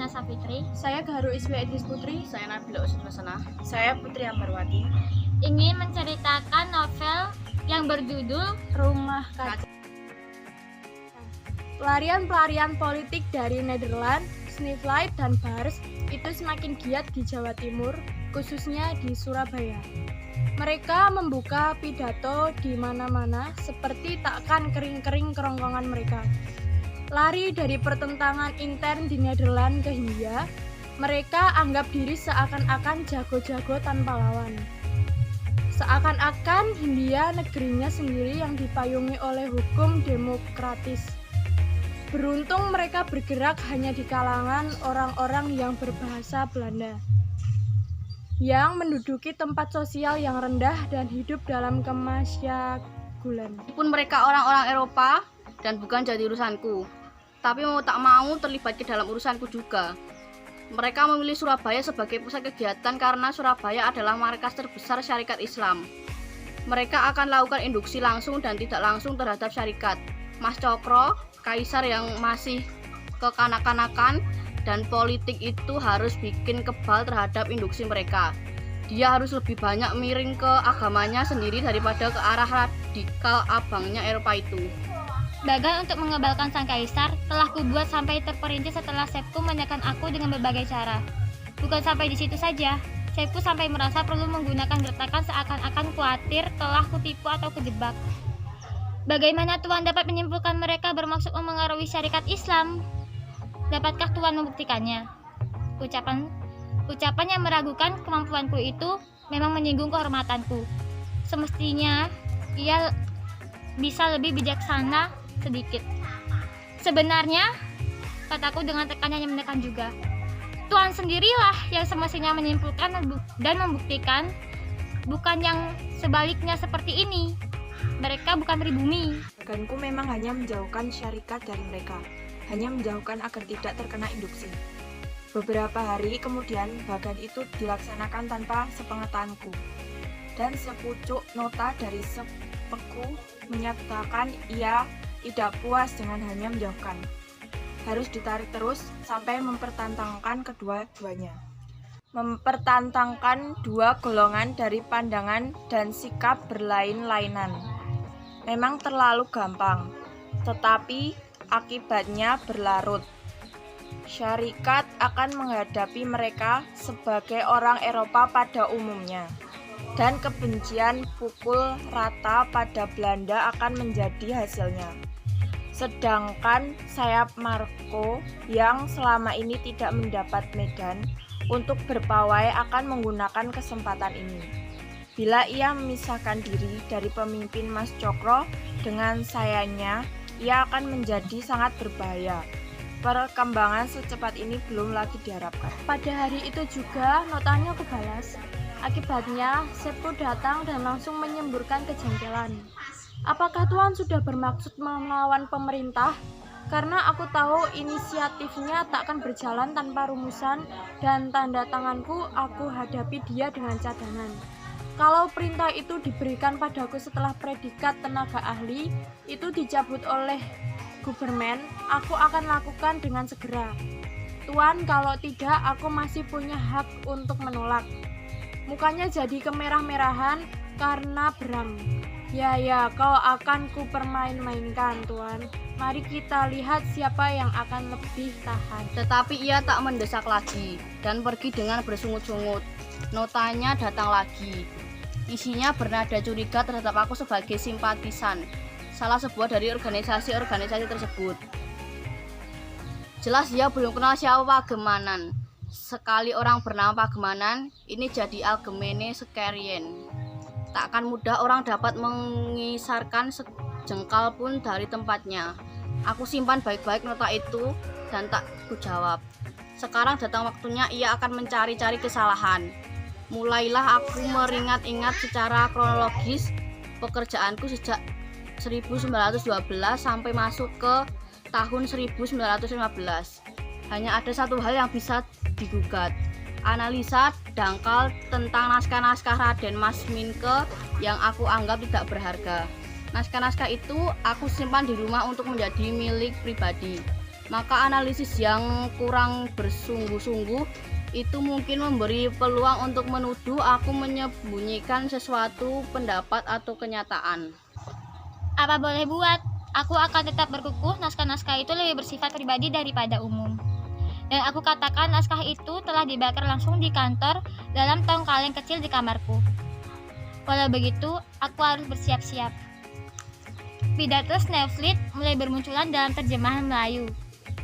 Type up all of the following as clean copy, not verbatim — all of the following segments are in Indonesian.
Marlina Safitri. Saya Gaharu Iswi Edis Putri. Saya Nabila Usmasana. Saya Putri Ambarwati. Ingin menceritakan novel yang berjudul Rumah Kaca. Pelarian-pelarian politik dari Nederland, Snipvliet dan Bars itu semakin giat di Jawa Timur, khususnya di Surabaya. Mereka membuka pidato di mana-mana seperti takkan kering-kering kerongkongan mereka. Lari dari pertentangan intern di Nederland ke Hindia, mereka anggap diri seakan-akan jago-jago tanpa lawan. Seakan-akan Hindia negerinya sendiri yang dipayungi oleh hukum demokratis. Beruntung mereka bergerak hanya di kalangan orang-orang yang berbahasa Belanda, yang menduduki tempat sosial yang rendah dan hidup dalam kemasyagulan. Pun mereka orang-orang Eropa dan bukan jadi urusanku, tapi mau tak mau terlibat ke dalam urusanku juga. Mereka memilih Surabaya sebagai pusat kegiatan karena Surabaya adalah markas terbesar syarikat Islam. Mereka akan lakukan induksi langsung dan tidak langsung terhadap syarikat. Mas Cokro, kaisar yang masih kekanak-kanakan dan politik itu harus bikin kebal terhadap induksi mereka. Dia harus lebih banyak miring ke agamanya sendiri daripada ke arah radikal abangnya Eropa itu. Bagan untuk mengebalkan sang kaisar telah kubuat sampai terperinci setelah Sepku menekan aku dengan berbagai cara. Bukan sampai di situ saja, Sepku sampai merasa perlu menggunakan gertakan seakan-akan khawatir telah kutipu atau kejebak. Bagaimana Tuan dapat menyimpulkan mereka bermaksud memengaruhi syarikat Islam? Dapatkah Tuan membuktikannya? Ucapan yang meragukan kemampuanku itu memang menyinggung kehormatanku. Semestinya ia bisa lebih bijaksana sedikit. Sebenarnya, kataku dengan tekannya yang menekan juga, Tuan sendirilah yang semestinya menyimpulkan dan membuktikan, bukan yang sebaliknya seperti ini. Mereka bukan pribumi. Baganku memang hanya menjauhkan syarikat dari mereka, hanya menjauhkan agar tidak terkena induksi. Beberapa hari kemudian bagan itu dilaksanakan tanpa sepengetahuanku, dan sepucuk nota dari sepeku menyatakan ia tidak puas dengan hanya menjauhkan. Harus ditarik terus sampai mempertentangkan kedua-duanya. Mempertentangkan dua golongan dari pandangan dan sikap berlain-lainan. Memang terlalu gampang, tetapi akibatnya berlarut. Syarikat akan menghadapi mereka sebagai orang Eropa pada umumnya, dan kebencian pukul rata pada Belanda akan menjadi hasilnya. Sedangkan sayap Marco yang selama ini tidak mendapat medan untuk berpawai akan menggunakan kesempatan ini. Bila ia memisahkan diri dari pemimpin Mas Cokro dengan sayanya, ia akan menjadi sangat berbahaya. Perkembangan secepat ini belum lagi diharapkan. Pada hari itu juga notanya aku balas. Akibatnya, Sepku datang dan langsung menyemburkan kejengkelan. Apakah Tuan sudah bermaksud melawan pemerintah? Karena aku tahu inisiatifnya takkan berjalan tanpa rumusan dan tanda tanganku, aku hadapi dia dengan cadangan. Kalau perintah itu diberikan padaku setelah predikat tenaga ahli itu dicabut oleh Gubermen, aku akan lakukan dengan segera. Tuan, kalau tidak, aku masih punya hak untuk menolak. Mukanya jadi kemerah-merahan karena berang. Ya, kau akan kupermain-mainkan, Tuan. Mari kita lihat siapa yang akan lebih tahan. Tetapi ia tak mendesak lagi dan pergi dengan bersungut-sungut. Notanya datang lagi. Isinya bernada curiga terhadap aku sebagai simpatisan salah sebuah dari organisasi-organisasi tersebut. Jelas dia belum kenal siapa Pagemanan. Sekali orang bernama Pagemanan, ini jadi Algemene Sekerian. Takkan mudah orang dapat mengisarkan sejengkal pun dari tempatnya. Aku simpan baik-baik nota itu dan tak kujawab. Sekarang datang waktunya ia akan mencari-cari kesalahan. Mulailah aku meringat-ingat secara kronologis pekerjaanku sejak 1912 sampai masuk ke tahun 1915. Hanya ada satu hal yang bisa digugat. Analisa dangkal tentang naskah-naskah Raden Mas Minke yang aku anggap tidak berharga. Naskah-naskah itu aku simpan di rumah untuk menjadi milik pribadi. Maka analisis yang kurang bersungguh-sungguh itu mungkin memberi peluang untuk menuduh aku menyembunyikan sesuatu pendapat atau kenyataan. Apa boleh buat, aku akan tetap berkukuh naskah-naskah itu lebih bersifat pribadi daripada umum. Dan aku katakan naskah itu telah dibakar langsung di kantor dalam tong kaleng kecil di kamarku. Walau begitu, aku harus bersiap-siap. Pidato Sneflit mulai bermunculan dalam terjemahan Melayu,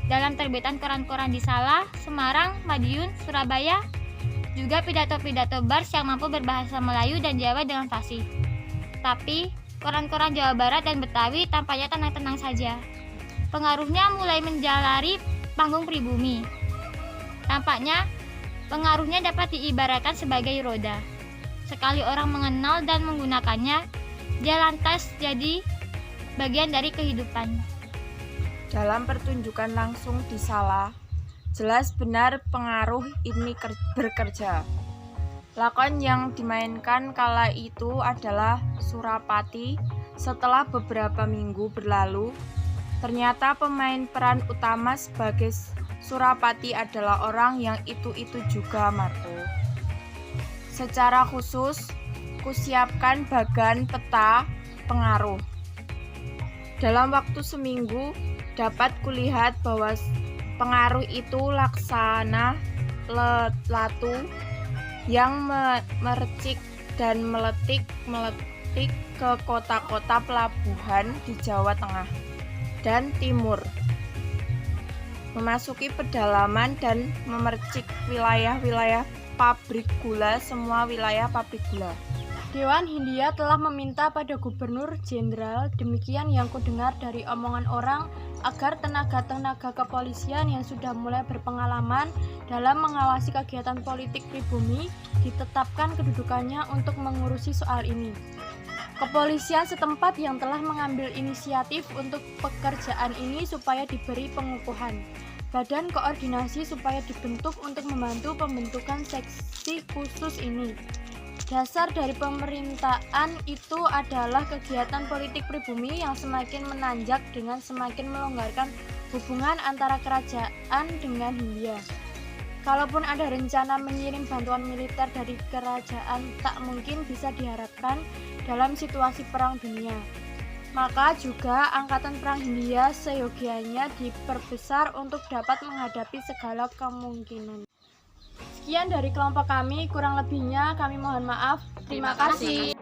dalam terbitan koran-koran di Salah, Semarang, Madiun, Surabaya, juga pidato-pidato bars yang mampu berbahasa Melayu dan Jawa dengan fasih. Tapi, koran-koran Jawa Barat dan Betawi tampaknya tenang-tenang saja. Pengaruhnya mulai menjalari panggung pribumi. Tampaknya, pengaruhnya dapat diibaratkan sebagai roda. Sekali orang mengenal dan menggunakannya, dia lantas jadi bagian dari kehidupan. Dalam pertunjukan langsung di Salah, jelas benar pengaruh ini bekerja. Lakon yang dimainkan kala itu adalah Surapati. Setelah beberapa minggu berlalu, ternyata pemain peran utama sebagai Surapati adalah orang yang itu-itu juga, Marco. Secara khusus, kusiapkan bagan peta pengaruh. Dalam waktu seminggu, dapat kulihat bahwa pengaruh itu laksana latu yang mercik dan meletik ke kota-kota pelabuhan di Jawa Tengah dan Timur, memasuki pedalaman dan memercik wilayah-wilayah pabrik gula, semua wilayah pabrik gula. Dewan Hindia telah meminta pada Gubernur Jenderal, demikian yang kudengar dari omongan orang, agar tenaga-tenaga kepolisian yang sudah mulai berpengalaman dalam mengawasi kegiatan politik pribumi ditetapkan kedudukannya untuk mengurusi soal ini. Kepolisian setempat yang telah mengambil inisiatif untuk pekerjaan ini supaya diberi pengukuhan. Badan koordinasi supaya dibentuk untuk membantu pembentukan seksi khusus ini. Dasar dari pemerintahan itu adalah kegiatan politik pribumi yang semakin menanjak dengan semakin melonggarkan hubungan antara kerajaan dengan Hindia. Kalaupun ada rencana mengirim bantuan militer dari kerajaan, tak mungkin bisa diharapkan dalam situasi perang dunia. Maka juga angkatan perang Hindia seyogianya diperbesar untuk dapat menghadapi segala kemungkinan. Sekian dari kelompok kami, kurang lebihnya kami mohon maaf. Terima kasih.